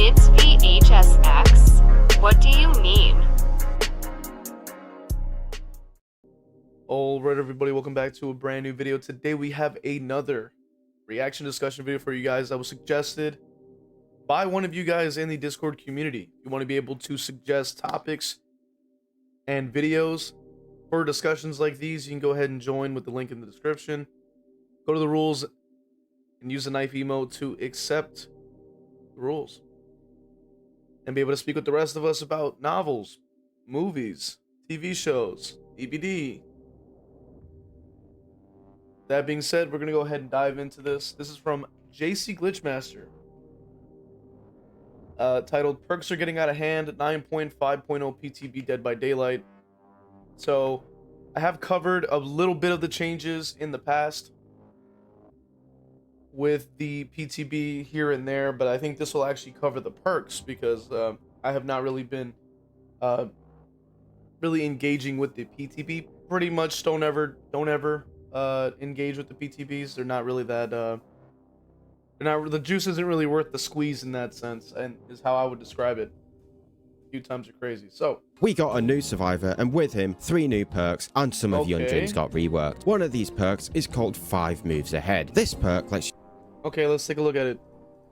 It's v.h.s.x. What do you mean? Alright everybody, welcome back to a brand new video. Today we have another reaction discussion video for you guys that was suggested by one of you guys in the Discord community. If you want to be able to suggest topics and videos for discussions like these, you can go ahead and join with the link in the description. Go to the rules and use the knife emote to accept the rules and be able to speak with the rest of us about novels, movies, TV shows, DVD. That being said, we're going to go ahead and dive into this. This is from JCGlitchmaster. Titled, Perks Are Getting Out of Hand, 9.5.0 PTB Dead by Daylight. So, I have covered a little bit of the changes in the past with the PTB here and there, but I think this will actually cover the perks because I have not really been really engaging with the PTB. Pretty much don't ever engage with the PTBs. They're not really that the juice isn't really worth the squeeze in that sense, and is how I would describe it. A few times are crazy. So we got a new survivor, and with him 3 new perks, and some of the engines got reworked. One of these perks is called 5 moves ahead. This perk lets you... Okay, let's take a look at it.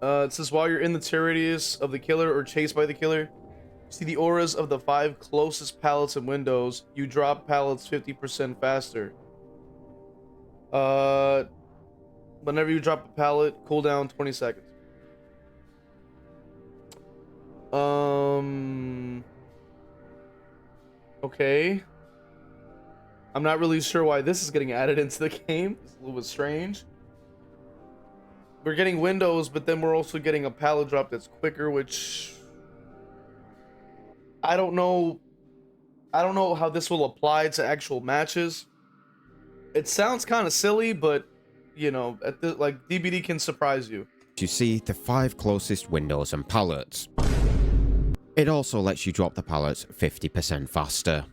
It says while you're in the radius of the killer or chased by the killer, see the auras of the 5 closest pallets and windows. You drop pallets 50% faster. Whenever you drop a pallet, cooldown 20 seconds. Okay. I'm not really sure why this is getting added into the game. It's a little bit strange. We're getting windows, but then we're also getting a pallet drop that's quicker, which I don't know how this will apply to actual matches. It sounds kind of silly, but you know, like DBD can surprise you. You see the 5 closest windows and pallets. It also lets you drop the pallets 50% faster.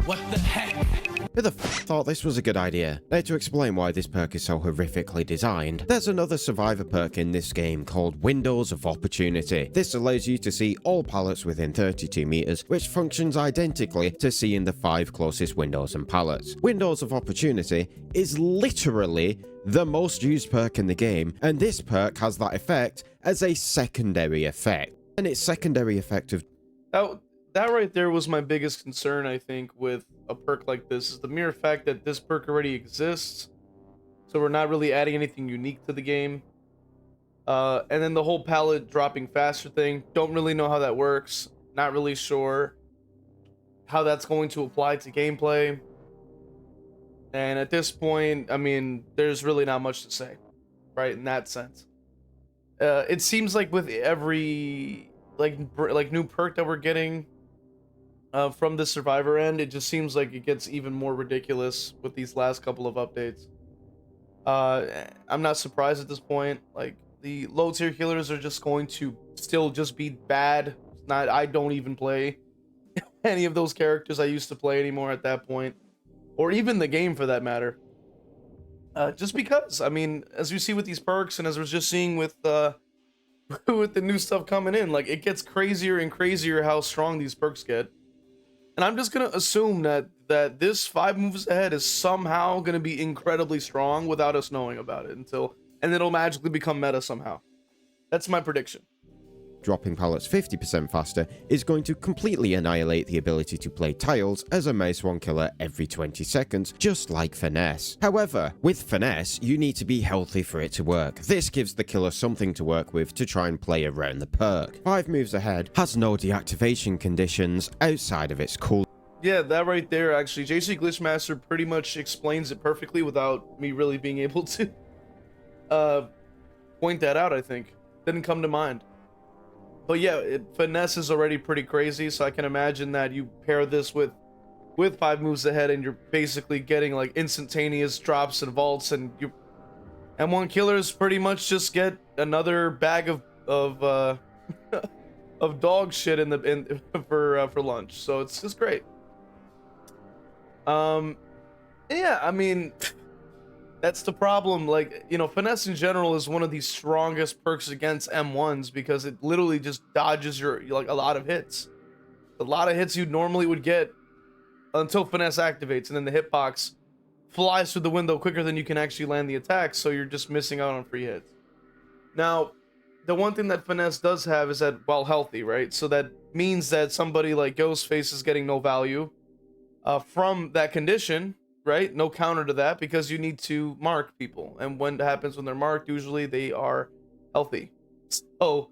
What the heck? Who the f thought this was a good idea? Now, to explain why this perk is so horrifically designed, there's another survivor perk in this game called Windows of Opportunity. This allows you to see all pallets within 32 meters, which functions identically to seeing the 5 closest windows and pallets. Windows of Opportunity is literally the most used perk in the game, and this perk has that effect as a secondary effect. And its secondary effect of... That right there was my biggest concern, I think, with a perk like this, is the mere fact that this perk already exists, so we're not really adding anything unique to the game. And then the whole pallet dropping faster thing, don't really know how that works, not really sure how that's going to apply to gameplay. And at this point, I mean, there's really not much to say, right, in that sense. It seems like with every like new perk that we're getting from the survivor end, it just seems like it gets even more ridiculous with these last couple of updates. I'm not surprised at this point. Like, the low tier killers are just going to still just be bad. I don't even play any of those characters I used to play anymore at that point, or even the game for that matter. Just because, I mean, as you see with these perks, and as we're just seeing with with the new stuff coming in, like, it gets crazier and crazier how strong these perks get. And I'm just gonna assume that this 5 moves ahead is somehow gonna be incredibly strong without us knowing about it and it'll magically become meta somehow. That's my prediction. Dropping pallets 50% faster is going to completely annihilate the ability to play tiles as a mouse 1 killer every 20 seconds, just like finesse. However, with finesse, you need to be healthy for it to work. This gives the killer something to work with to try and play around the perk. 5 moves ahead has no deactivation conditions outside of its cooldown. Yeah, that right there, actually, JCGlitchmaster pretty much explains it perfectly without me really being able to point that out, I think. Didn't come to mind. But yeah, finesse is already pretty crazy, so I can imagine that you pair this with 5 moves ahead, and you're basically getting like instantaneous drops and vaults, and M1 killers pretty much just get another bag of dog shit for lunch. So it's just great. Yeah, I mean, That's the problem. Like, you know, finesse in general is one of the strongest perks against M1s because it literally just dodges your like a lot of hits. A lot of hits you normally would get until finesse activates, and then the hitbox flies through the window quicker than you can actually land the attack, so you're just missing out on free hits. Now, the one thing that finesse does have is that while healthy, right? So that means that somebody like Ghostface is getting no value from that condition, right? No counter to that because you need to mark people, and when it happens when they're marked, usually they are healthy. So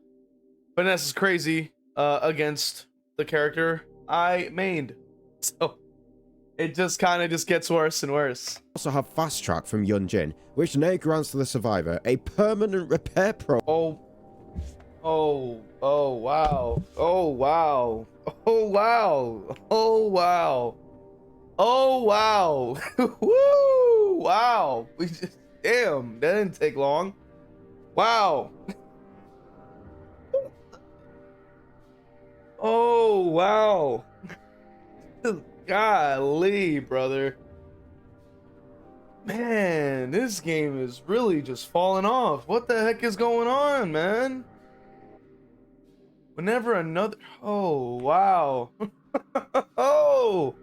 finesse is crazy against the character I mained. So it just kind of just gets worse and worse. Also have Fast Track from Yunjin, which now grants to the survivor a permanent repair pro. Oh wow. Oh wow. Oh wow. Oh wow. Oh wow. Woo! Wow. We just, damn, that didn't take long. Wow. Oh wow. Golly, brother. Man, this game is really just falling off. What the heck is going on, man? Whenever another... Oh, wow. Oh!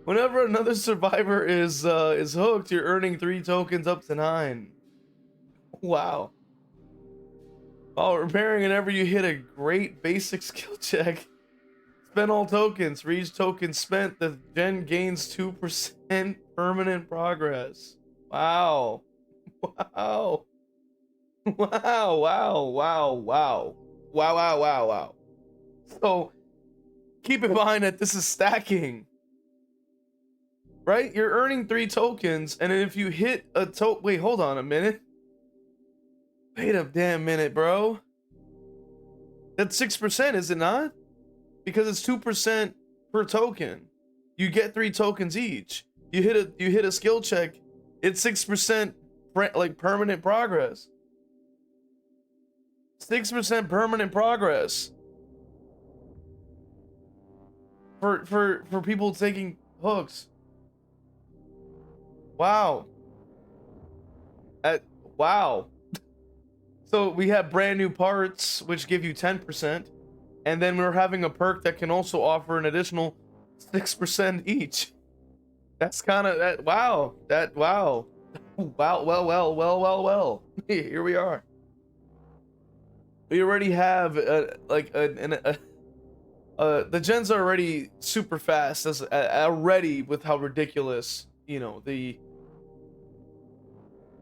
Whenever another survivor is hooked, you're earning 3 tokens up to 9. Wow. While repairing whenever you hit a great basic skill check. Spend all tokens. For each token spent, the gen gains 2% permanent progress. Wow. Wow. Wow, wow, wow, wow. Wow, wow, wow, wow. So, keep in mind that this is stacking. Right? You're earning 3 tokens, and if you hit a wait, hold on a minute. Wait a damn minute, bro. That's 6%, is it not? Because it's 2% per token. You get 3 tokens each. You hit a skill check. It's 6% like permanent progress. 6% permanent progress. For people taking hooks. Wow. Wow. So we have brand new parts which give you 10%. And then we're having a perk that can also offer an additional 6% each. That's kind of that. Wow. That wow. Wow. Well. Here we are. We already have the gens are already super fast as already with how ridiculous, you know, the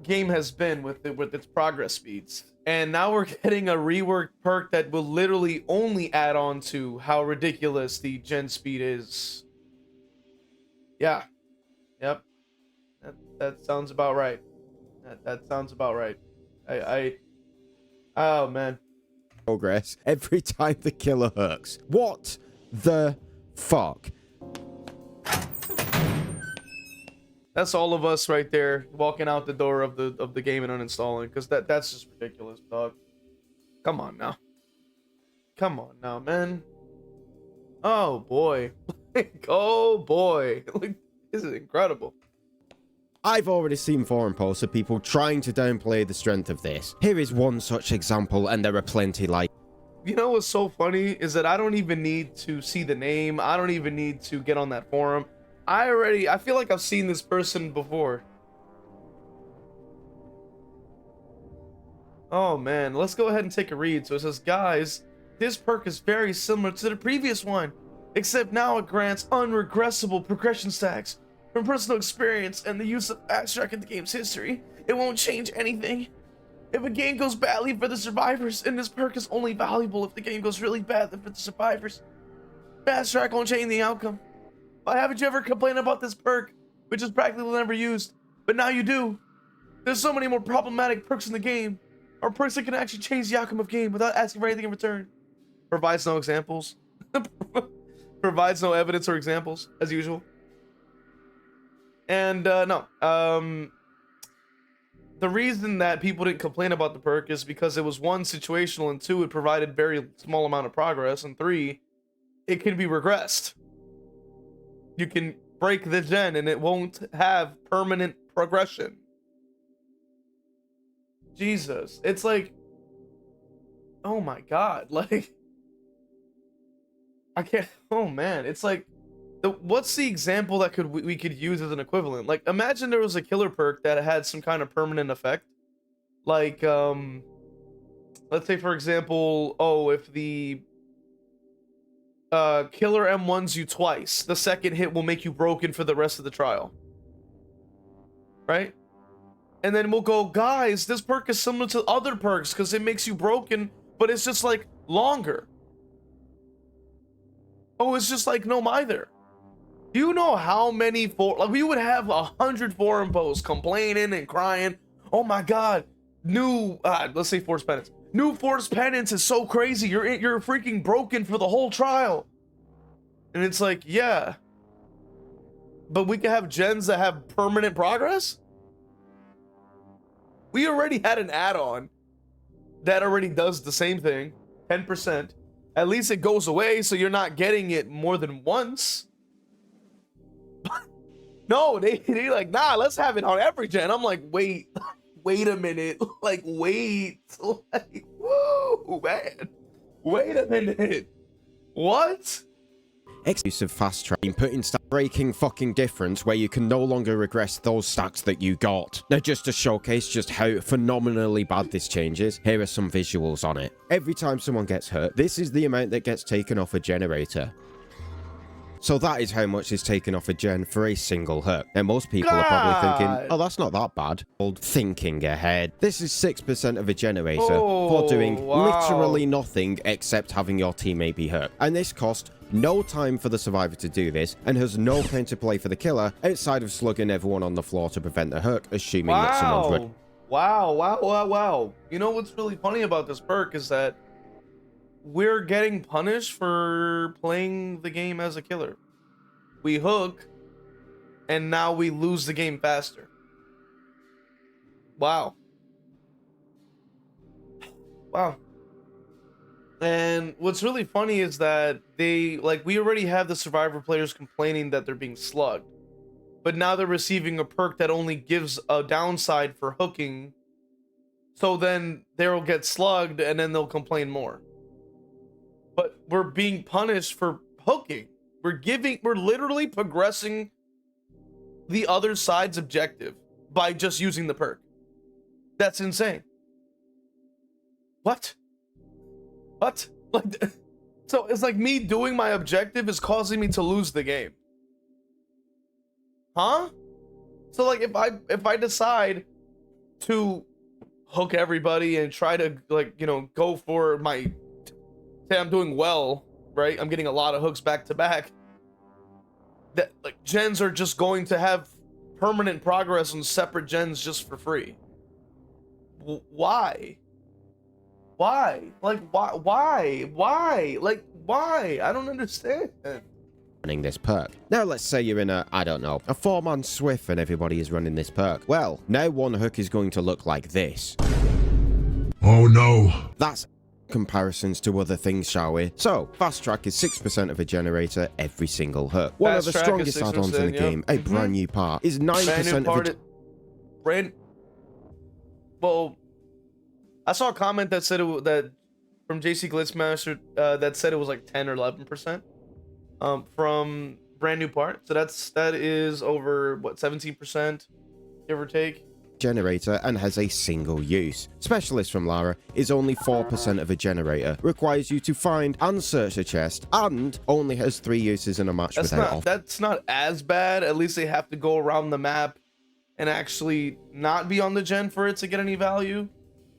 game has been with its progress speeds. And now we're getting a reworked perk that will literally only add on to how ridiculous the gen speed is. Yeah. Yep. That sounds about right. That sounds about right. Oh man. Progress every time the killer hooks. What the fuck? That's all of us right there walking out the door of the game and uninstalling, because that's just ridiculous, dog. Come on now. Come on now, man. Oh boy. Oh boy. Like, this is incredible. I've already seen forum posts of people trying to downplay the strength of this. Here is one such example, and there are plenty like. You know what's so funny is that I don't even need to see the name. I don't even need to get on that forum. I feel like I've seen this person before. Oh man, let's go ahead and take a read. So it says, guys, this perk is very similar to the previous one, except now it grants unregressible progression stacks. From personal experience and the use of abstract in the game's history, it won't change anything. If a game goes badly for the survivors, and this perk is only valuable if the game goes really badly for the survivors, abstract won't change the outcome. Why haven't you ever complained about this perk, which is practically never used, but now you do? There's so many more problematic perks in the game, or perks that can actually change the outcome of game without asking for anything in return. Provides no examples. Provides no evidence or examples, as usual. And no, the reason that people didn't complain about the perk is because it was 1, situational, and 2, it provided very small amount of progress, and 3, it can be regressed. You can break the gen and it won't have permanent progression. Jesus, it's like, oh my god, like, I can't. Oh man, it's like, what's the example that we could use as an equivalent? Like, imagine there was a killer perk that had some kind of permanent effect, like let's say for example, oh, if the killer M1s you twice, the second hit will make you broken for the rest of the trial, right? And then we'll go, guys, this perk is similar to other perks because it makes you broken, but it's just like longer. Oh, it's just like, no, either. Do you know how many like we would have 100 forum posts complaining and crying, oh my god, new let's say force penance, new force penance is so crazy, you're freaking broken for the whole trial. And it's like, yeah, but we can have gens that have permanent progress. We already had an add-on that already does the same thing, 10%. At least it goes away, so you're not getting it more than once. No, they like, nah, let's have it on every gen. I'm like, wait a minute. Like, wait. Like, whoa, man. Wait a minute. What? Use of fast track being put in breaking fucking difference where you can no longer regress those stacks that you got. Now, just to showcase just how phenomenally bad this change is, here are some visuals on it. Every time someone gets hurt, this is the amount that gets taken off a generator. So that is how much is taken off a gen for a single hit. And most people are probably thinking, oh, that's not that bad. Thinking ahead. This is 6% of a generator for doing literally nothing except having your teammate be hurt. And this cost no time for the survivor to do this and has no counterplay for the killer outside of slugging everyone on the floor to prevent the hurt, assuming that someone's Wow. You know what's really funny about this perk is that we're getting punished for playing the game as a killer. We hook, and now we lose the game faster. Wow. And what's really funny is that we already have the survivor players complaining that they're being slugged, but now they're receiving a perk that only gives a downside for hooking. So then they'll get slugged and then they'll complain more. But we're being punished for hooking. We're literally progressing the other side's objective by just using the perk. That's insane. What? Like, so it's like me doing my objective is causing me to lose the game. Huh? So like if I decide to hook everybody and try to, like, you know, go for my, say I'm doing well, right? I'm getting a lot of hooks back to back. That, like, gens are just going to have permanent progress on separate gens just for free. Why? Like, why? Like, why? I don't understand. Running this perk. Now let's say you're in a, I don't know, a 4-man swift and everybody is running this perk. Well, now one hook is going to look like this. Oh no. That's comparisons to other things, shall we? So, fast track is 6% of a generator every single hook. One of the strongest add-ons in the game, a brand new part, is 9% of a... Well, I saw a comment that said that from JCGlitchmaster that said it was like 10 or 11% from brand new part. So that is over what, 17%, give or take. Generator and has a single use. Specialist from Lara is only 4% of a generator, requires you to find and search a chest, and only has 3 uses in a match that's not as bad. At least they have to go around the map and actually not be on the gen for it to get any value.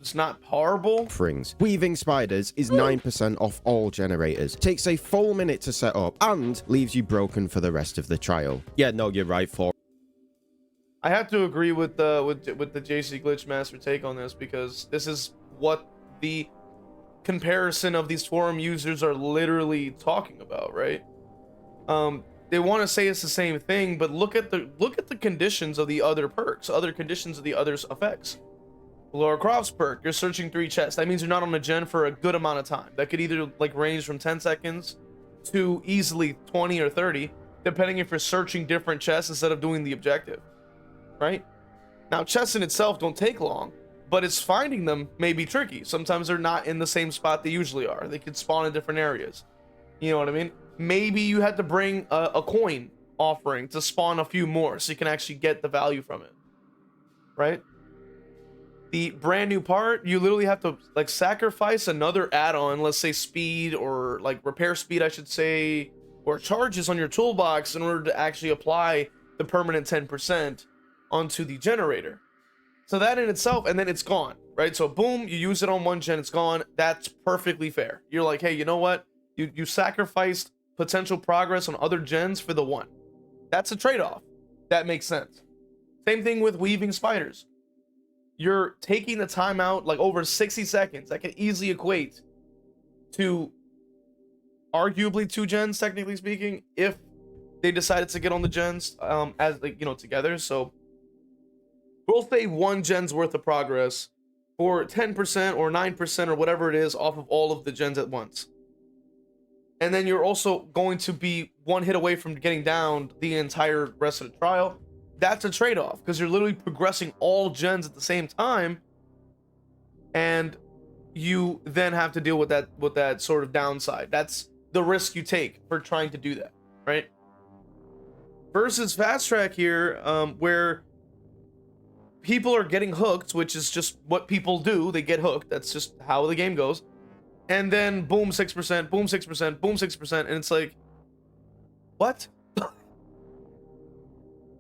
It's not horrible. Frings. Weaving spiders is 9% off all generators. Takes a full minute to set up and leaves you broken for the rest of the trial. Yeah, no, you're right, for. I have to agree with the JCGlitchmaster take on this, because this is what the comparison of these forum users are literally talking about, right? They want to say it's the same thing, but look at the conditions of the other perks, other conditions of the other effects. Laura Croft's perk, you're searching 3 chests. That means you're not on a gen for a good amount of time. That could either like range from 10 seconds to easily 20 or 30, depending if you're searching different chests instead of doing the objective. Right? Now, chests in itself don't take long, but it's finding them may be tricky. Sometimes they're not in the same spot they usually are. They could spawn in different areas. You know what I mean? Maybe you had to bring a coin offering to spawn a few more so you can actually get the value from it, right? The brand new part, you literally have to like sacrifice another add-on, let's say speed or like repair speed, I should say, or charges on your toolbox in order to actually apply the permanent 10% onto the generator. So that in itself, and then it's gone, right? So boom, you use it on one gen, it's gone. That's perfectly fair. You're like, hey, you know what? You sacrificed potential progress on other gens for the one. That's a trade-off. That makes sense. Same thing with weaving spiders. You're taking the time out like over 60 seconds. That can easily equate to arguably 2 gens, technically speaking, if they decided to get on the gens as like, you know, together. So we'll say 1 gen's worth of progress for 10% or 9% or whatever it is off of all of the gens at once. And then you're also going to be 1 hit away from getting down the entire rest of the trial. That's a trade-off because you're literally progressing all gens at the same time, and you then have to deal with that sort of downside. That's the risk you take for trying to do that, right? Versus fast track here, where people are getting hooked, which is just what people do. They get hooked. That's just how the game goes. And then boom, 6%, boom, 6%, boom, 6%, and it's like, what?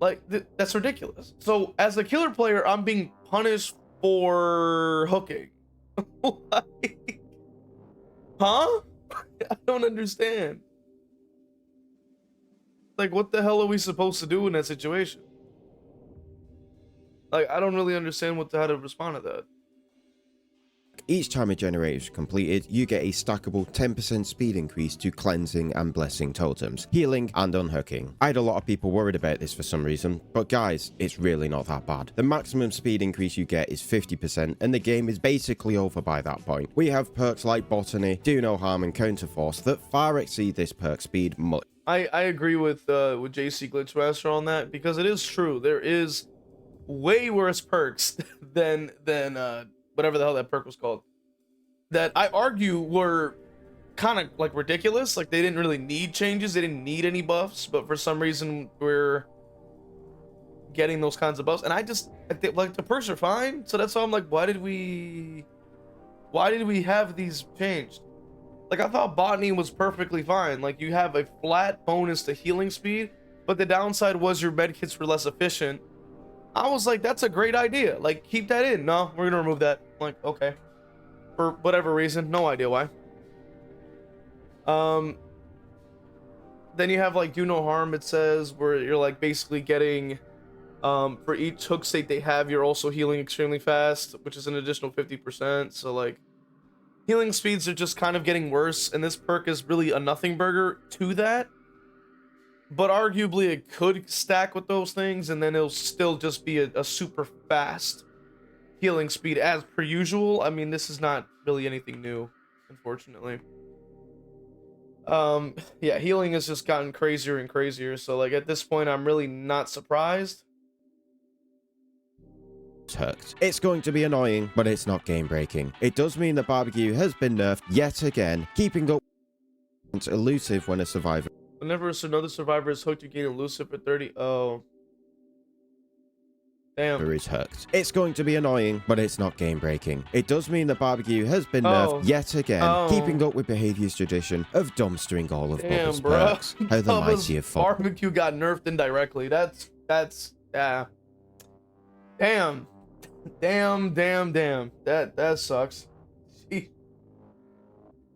Like, that's ridiculous. So as a killer player, I'm being punished for hooking. Like, huh? I don't understand. Like, what the hell are we supposed to do in that situation? Like, I don't really understand how to respond to that. Each time a generator is completed, you get a stackable 10% speed increase to cleansing and blessing totems, healing and unhooking. I had a lot of people worried about this for some reason, but guys, it's really not that bad. The maximum speed increase you get is 50%, and the game is basically over by that point. We have perks like Botany, Do No Harm, and Counterforce that far exceed this perk speed much. I agree with JCGlitchmaster on that, because it is true. There is way worse perks than whatever the hell that perk was called, that I argue were kind of like ridiculous. Like, they didn't really need changes, they didn't need any buffs, but for some reason we're getting those kinds of buffs. And I think, like, the perks are fine, so that's why I'm like, why did we have these changed? Like, I thought Botany was perfectly fine. Like, you have a flat bonus to healing speed, but the downside was your medkits were less efficient. I was like, that's a great idea. Like, keep that in. No, we're gonna remove that. I'm like, okay. For whatever reason, no idea why. Then you have like Do No Harm, it says, where you're like basically getting for each hook state they have, you're also healing extremely fast, which is an additional 50%. So like, healing speeds are just kind of getting worse, and this perk is really a nothing burger to that. But arguably it could stack with those things, and then it'll still just be a super fast healing speed as per usual. I mean, this is not really anything new, unfortunately. Yeah, healing has just gotten crazier and crazier, so like at this point I'm really not surprised. Hooked. It's going to be annoying, but it's not game breaking. It does mean that barbecue has been nerfed yet again, keeping up elusive when a survivor. Whenever another survivor is hooked, you gain elusive for 30. Oh. Damn. Is hooked. It's going to be annoying, but it's not game breaking. It does mean that barbecue has been nerfed yet again, keeping up with behavior's tradition of dumbstering all of Bubba's perks. How the mighty have fallen. Barbecue got nerfed indirectly. That's yeah. Damn. That sucks.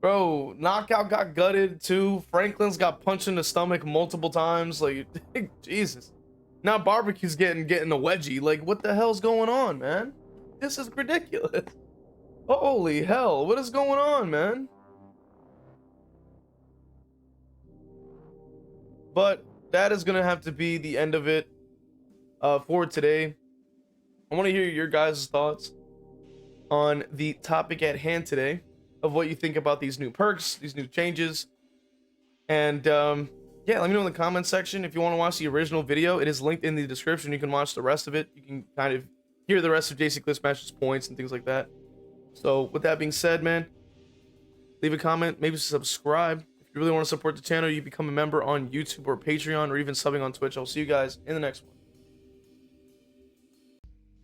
Bro, Knockout got gutted too. Franklin's got punched in the stomach multiple times. Like, Jesus. Now Barbecue's getting a wedgie. Like, what the hell's going on, man? This is ridiculous. Holy hell, what is going on, man? But that is gonna have to be the end of it for today. I want to hear your guys' thoughts on the topic at hand today, of what you think about these new perks, these new changes. And yeah, let me know in the comment section. If you want to watch the original video, it is linked in the description. You can watch the rest of it. You can kind of hear the rest of JCGlitchmaster's points and things like that. So with that being said, man, leave a comment, maybe subscribe. If you really want to support the channel, you become a member on YouTube or Patreon, or even subbing on Twitch. I'll see you guys in the next one.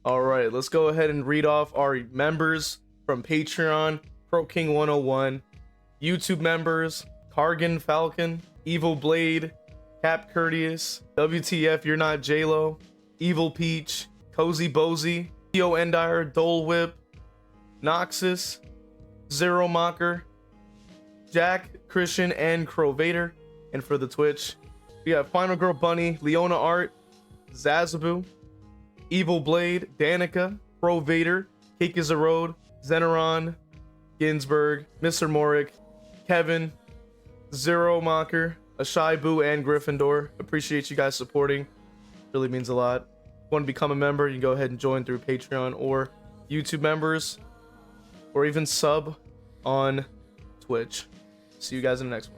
All right, let's go ahead and read off our members from Patreon. Pro King 101, YouTube members: Cargan Falcon, Evil Blade, Cap Courteous, WTF You're Not J-Lo, Evil Peach, Cozy Bozy, Theo Endire, Dole Whip, Noxus, Zero Mocker, Jack, Christian, and Crow Vader. And for the Twitch, we have Final Girl Bunny, Leona Art, Zazabu, Evil Blade, Danica, Crow Vader, Cake is a Road, Zeneron, Ginsburg, Mr. Morik, Kevin, Zero Mocker, Ashai Boo, and Gryffindor. Appreciate you guys supporting. Really means a lot. If you want to become a member, you can go ahead and join through Patreon or YouTube members, or even sub on Twitch. See you guys in the next one.